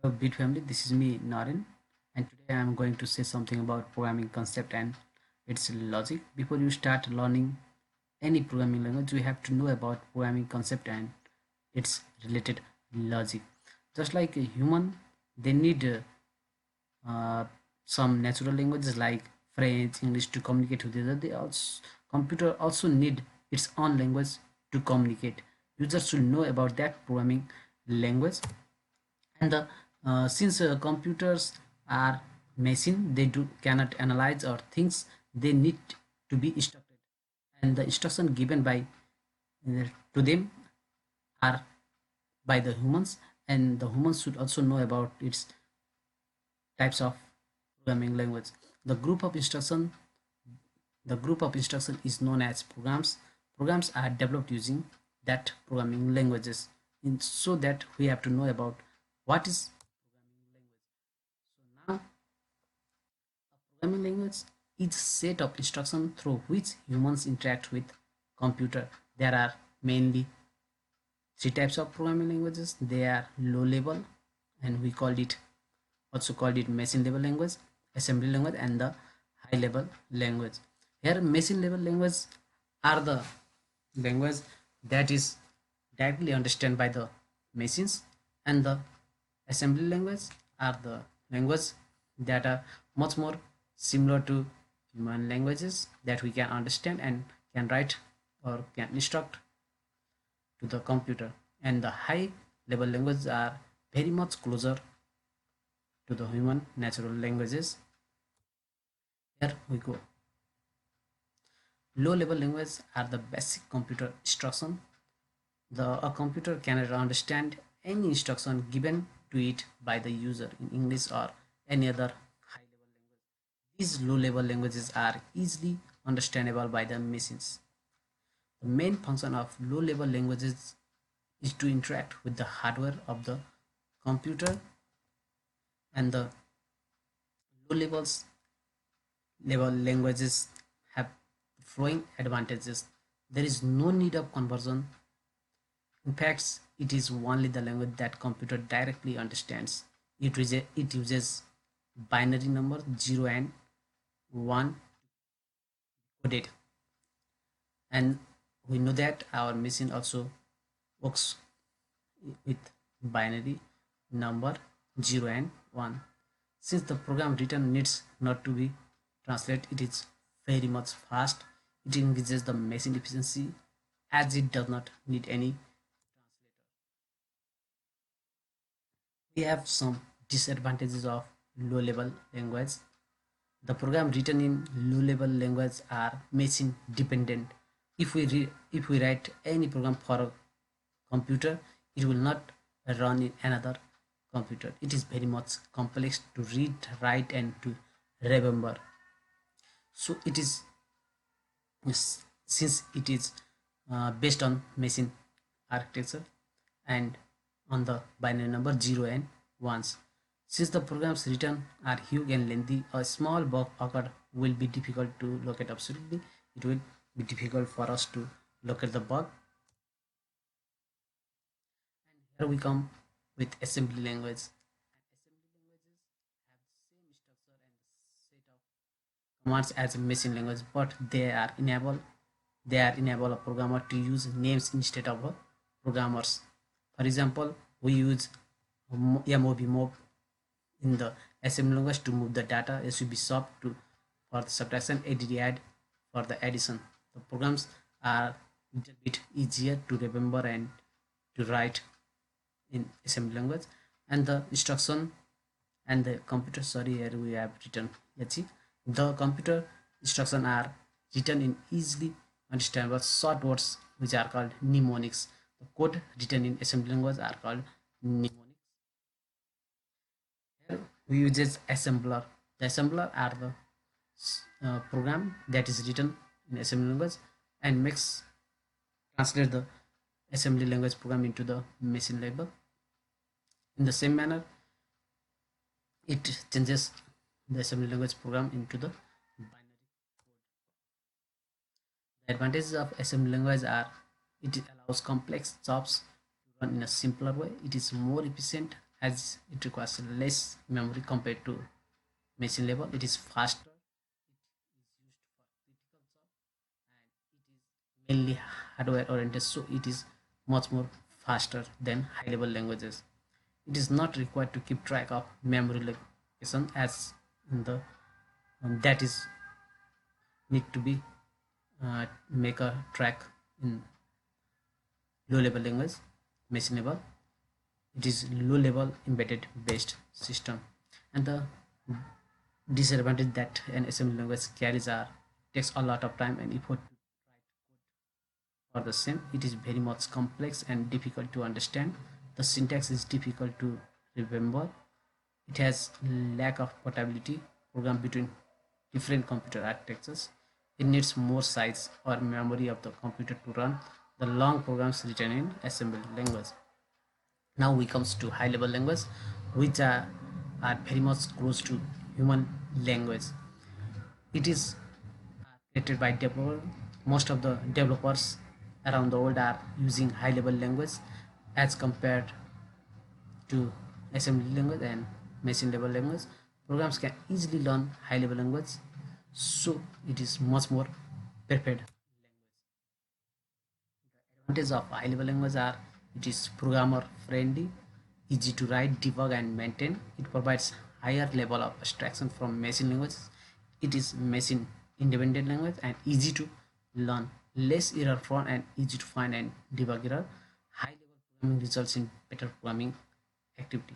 Hello, Bit family. This is me, Naren, and today I am going to say something about programming concept and its logic. Before you start learning any programming language, you have to know about programming concept and its related logic. Just like a human, they need uh, some natural languages like French, English to communicate with each other. They also computer also need its own language to communicate. Users should know about that programming language and since computers are machine they do cannot analyze or things they need to be instructed and the instruction given by to them are by the humans and the humans should also know about its types of programming language. The group of instruction is known as programs are developed using that programming languages so that we have to know about what is programming language. So now programming language is a set of instructions through which humans interact with computer. There are mainly three types of programming languages. They are low level, and we called it machine level language, assembly language, and the high level language. Here, machine level language are the language that is directly understood by the machines, and the assembly language are the language that are much more similar to human languages that we can understand and can write or can instruct to the computer. And the high level languages are very much closer to the human natural languages. Here we go. Low level languages are the basic computer instruction. A computer cannot understand any instruction given to it by the user in English or any other high level language. These low level languages are easily understandable by the machines. The main function of low level languages is to interact with the hardware of the computer, and the low level languages have flowing advantages. There is no need of conversion. In fact, it is only the language that computer directly understands. It uses binary number 0 and 1 coded, and we know that our machine also works with binary number 0 and 1. Since the program written needs not to be translated, it is very much fast. It increases the machine efficiency as it does not need any translator. We have some disadvantages of low level language. The program written in low level language are machine dependent. If we write any program for a computer, it will not run in another computer. It is very much complex to read, write, and to remember. So it is since it is based on machine architecture and on the binary number 0 and 1s. Since the programs written are huge and lengthy, a small bug occurred will be difficult to locate. Absolutely, it will be difficult for us to locate the bug. And here we come with assembly language. Assembly languages have the same structure and set of commands as a machine language, but they enable a programmer to use names instead of programmers. For example, we use mov in the assembly language to move the data, sub sub to for the subtraction, add for the addition. The programs are a little bit easier to remember and to write in assembly language, and the instruction and the computer, sorry, here we have written HE. The computer instruction are written in easily understandable short words which are called mnemonics. The code written in assembly language are called mnemonics. Here we use assembler. The assembler are the program that is written in assembly language and makes translate the assembly language program into the machine level. In the same manner, it changes the assembly language program into the binary code. The advantages of assembly language are it allows complex jobs to run in a simpler way. It is more efficient as it requires less memory compared to machine level. It is faster, mainly hardware oriented, so it is much more faster than high level languages. It is not required to keep track of memory location as in the that is need to be make a track in low level language. Machine level, it is low level embedded based system, and the disadvantage that an assembly language carries are takes a lot of time and effort for the same. It is very much complex and difficult to understand. The syntax is difficult to remember. It has lack of portability program between different computer architectures. It needs more size or memory of the computer to run the long programs written in assembly language. Now we comes to high level language, which are very much close to human language. It is created by developer. Most of the developers around the world are using high level language as compared to assembly language and machine level language. Programs can easily learn high level language, so it is much more prepared. Advantages of high level language are it is programmer friendly, easy to write, debug and maintain. It provides higher level of abstraction from machine languages. It is machine independent language and easy to learn, less error prone and easy to find and debug error. High level programming results in better programming activity.